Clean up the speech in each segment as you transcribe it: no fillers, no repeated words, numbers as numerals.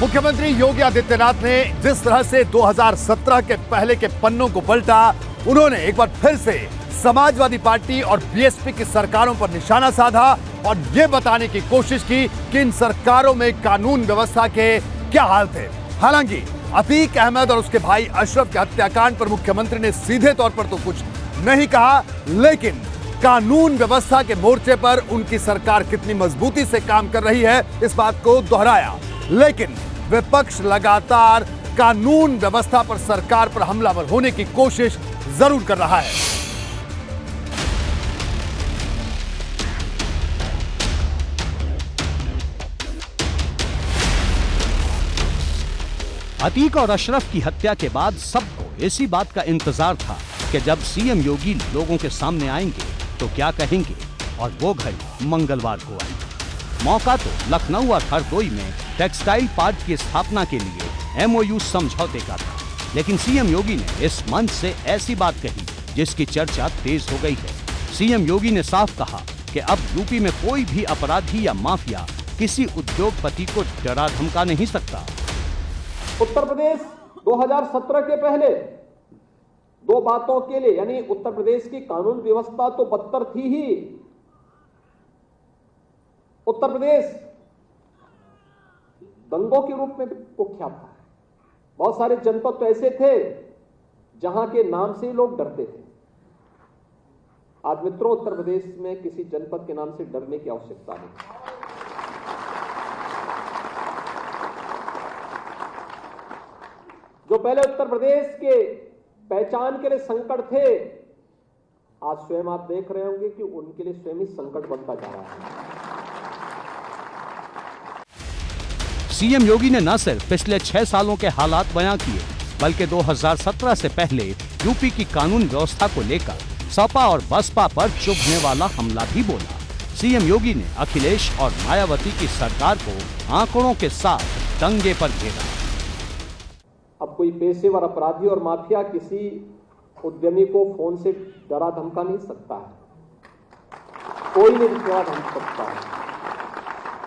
मुख्यमंत्री योगी आदित्यनाथ ने जिस तरह से 2017 के पहले के पन्नों को पलटा, उन्होंने एक बार फिर से समाजवादी पार्टी और बीएसपी की सरकारों पर निशाना साधा और यह बताने की कोशिश की कि इन सरकारों में कानून व्यवस्था के क्या हाल थे। हालांकि अतीक अहमद और उसके भाई अशरफ के हत्याकांड पर मुख्यमंत्री ने सीधे तौर पर तो कुछ नहीं कहा, लेकिन कानून व्यवस्था के मोर्चे पर उनकी सरकार कितनी मजबूती से काम कर रही है, इस बात को दोहराया। लेकिन विपक्ष लगातार कानून व्यवस्था पर सरकार पर हमलावर होने की कोशिश जरूर कर रहा है। अतीक और अशरफ की हत्या के बाद सबको इसी बात का इंतजार था कि जब सीएम योगी लोगों के सामने आएंगे तो क्या कहेंगे, और वो घड़ी मंगलवार को आई। मौका तो लखनऊ और हरदोई में टेक्सटाइल पार्क की स्थापना के लिए एमओयू समझौते का था, लेकिन सीएम योगी ने इस मंच से ऐसी बात कही जिसकी चर्चा तेज हो गई है। सीएम योगी ने साफ कहा कि अब यूपी में कोई भी अपराधी या माफिया किसी उद्योगपति को डरा धमका नहीं सकता। उत्तर प्रदेश 2017 के पहले दो बातों के लिए, यानी उत्तर प्रदेश की कानून व्यवस्था तो बदतर थी ही। उत्तर प्रदेश दंगों के रूप में कुख्यात था। बहुत सारे जनपद तो ऐसे थे जहां के नाम से ही लोग डरते थे। आज मित्रों, उत्तर प्रदेश में किसी जनपद के नाम से डरने की आवश्यकता नहीं। जो पहले उत्तर प्रदेश के पहचान के लिए संकट थे, आज स्वयं आप देख रहे होंगे कि उनके लिए स्वयं ही संकट बनता जा रहा है। सीएम योगी ने न सिर्फ पिछले 6 सालों के हालात बयां किए, बल्कि 2017 से पहले यूपी की कानून व्यवस्था को लेकर सपा और बसपा पर चुभने वाला हमला भी बोला। सीएम योगी ने अखिलेश और मायावती की सरकार को आंकड़ों के साथ दंगे पर घेरा। अब कोई पेशेवर अपराधी और माफिया किसी उद्यमी को फोन से डरा धमका नहीं सकता है। कोई नहीं डरा धमका सकता है।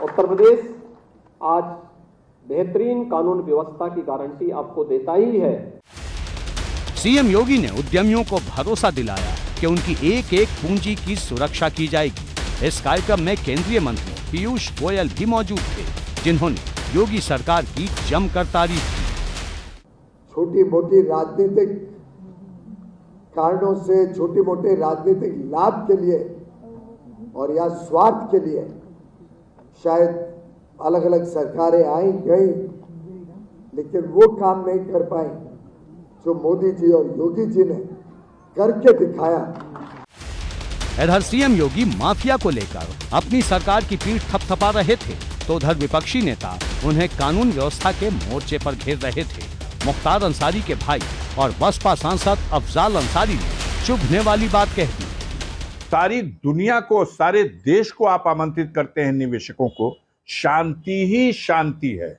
उत्तर प्रदेश आज बेहतरीन कानून व्यवस्था की गारंटी आपको देता ही है। सीएम योगी ने उद्यमियों को भरोसा दिलाया कि उनकी एक एक पूंजी की सुरक्षा की जाएगी। इस कार्यक्रम में केंद्रीय मंत्री पीयूष गोयल भी मौजूद थे, जिन्होंने योगी सरकार की जमकर तारीफ की। छोटी मोटी राजनीतिक कारणों से, छोटे मोटे राजनीतिक लाभ के लिए और या स्वार्थ के लिए शायद अलग अलग सरकारें आई गई, लेकिन वो काम नहीं कर पाई जो मोदी जी और योगी जी ने करके दिखाया। इधर सीएम योगी माफिया को लेकर अपनी सरकार की पीठ थपथपा रहे थे, तो उधर विपक्षी नेता उन्हें कानून व्यवस्था के मोर्चे पर घेर रहे थे। मुख्तार अंसारी के भाई और बसपा सांसद अफजाल अंसारी ने चुभने वाली बात कह दी। सारी दुनिया को, सारे देश को आप आमंत्रित करते हैं निवेशकों को, शांति ही शांति है।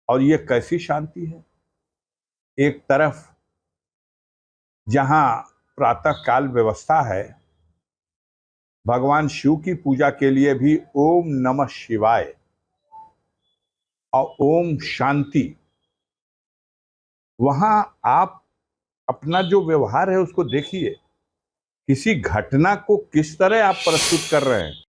और ये कैसी शांति है? एक तरफ जहां प्रातः काल व्यवस्था है, भगवान शिव की पूजा के लिए भी ओम नमः शिवाय और ओम शांति, वहां आप अपना जो व्यवहार है उसको देखिए, किसी घटना को किस तरह आप प्रस्तुत कर रहे हैं।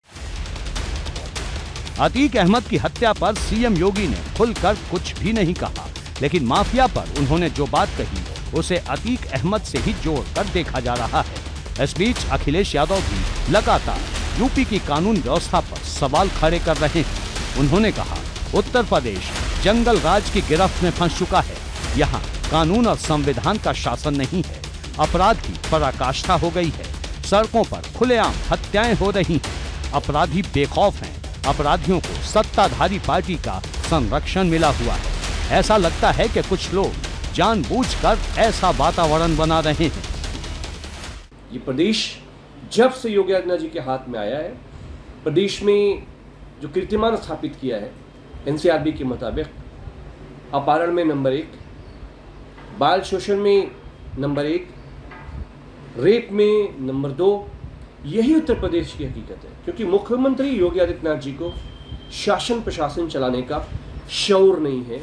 अतीक अहमद की हत्या पर सीएम योगी ने खुलकर कुछ भी नहीं कहा, लेकिन माफिया पर उन्होंने जो बात कही उसे अतीक अहमद से ही जोड़कर देखा जा रहा है। इस बीच अखिलेश यादव भी लगातार यूपी की कानून व्यवस्था पर सवाल खड़े कर रहे हैं। उन्होंने कहा, उत्तर प्रदेश जंगल राज की गिरफ्त में फंस चुका है। यहाँ कानून और संविधान का शासन नहीं है। अपराध की पराकाष्ठा हो गई है। सड़कों पर खुलेआम हत्याएं हो रही हैं। अपराधी बेखौफ हैं। अपराधियों को सत्ताधारी पार्टी का संरक्षण मिला हुआ है। ऐसा लगता है कि कुछ लोग जानबूझकर ऐसा वातावरण बना रहे हैं। ये प्रदेश जब से योगी आदित्यनाथ जी के हाथ में आया है, प्रदेश में जो कीर्तिमान स्थापित किया है, एनसीआरबी के मुताबिक अपहरण में नंबर 1, बाल शोषण में नंबर 1, रेप में नंबर 2, यही उत्तर प्रदेश की हकीकत है। क्योंकि मुख्यमंत्री योगी आदित्यनाथ जी को शासन प्रशासन चलाने का शौर नहीं है।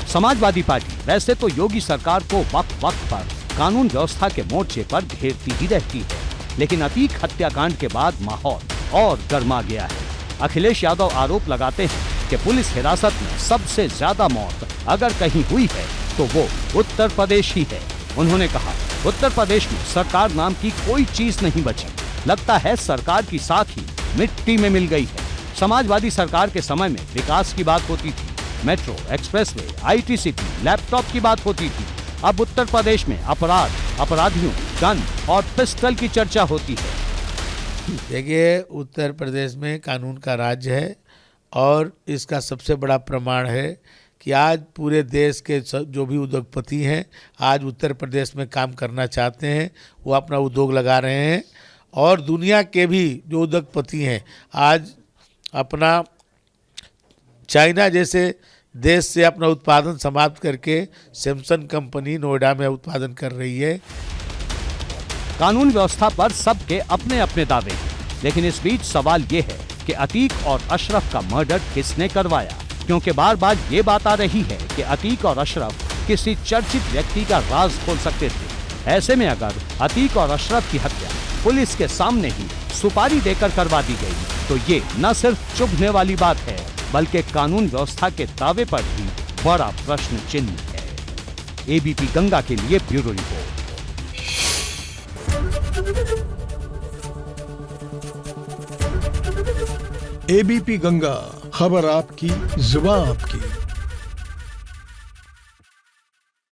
समाजवादी पार्टी वैसे तो योगी सरकार को वक्त वक्त पर कानून व्यवस्था के मोर्चे पर घेरती ही रहती है, लेकिन अतीक हत्याकांड के बाद माहौल और गर्मा गया है। अखिलेश यादव आरोप लगाते हैं कि पुलिस हिरासत में सबसे ज्यादा मौत अगर कहीं हुई है तो वो उत्तर प्रदेश ही है। उन्होंने कहा, उत्तर प्रदेश में सरकार नाम की कोई चीज नहीं बची, लगता है सरकार की साख ही मिट्टी में मिल गई है। समाजवादी सरकार के समय में विकास की बात होती थी, metro, expressway, IT city, laptop की बात होती थी। अब उत्तर प्रदेश में अपराध, अपराधियों, गन और पिस्टल की चर्चा होती है। देखिए, उत्तर प्रदेश में कानून का राज्य है और इसका सबसे बड़ा प्रमाण है कि आज पूरे देश के जो भी उद्योगपति हैं आज उत्तर प्रदेश में काम करना चाहते हैं, वो अपना उद्योग लगा रहे हैं। और दुनिया के भी जो उद्योगपति हैं आज अपना चाइना जैसे देश से अपना उत्पादन समाप्त करके सैमसंग कंपनी नोएडा में उत्पादन कर रही है। कानून व्यवस्था पर सबके अपने अपने दावे हैं, लेकिन इस बीच सवाल ये है कि अतीक और अशरफ का मर्डर किसने करवाया, क्योंकि बार बार ये बात आ रही है कि अतीक और अशरफ किसी चर्चित व्यक्ति का राज खोल सकते थे। ऐसे में अगर अतीक और अशरफ की हत्या पुलिस के सामने ही सुपारी देकर करवा दी गई तो ये न सिर्फ चुभने वाली बात है बल्कि कानून व्यवस्था के दावे पर भी बड़ा प्रश्न चिन्ह है। एबीपी गंगा के लिए ब्यूरो रिपोर्ट। एबीपी गंगा, खबर आपकी, जुबान आपकी।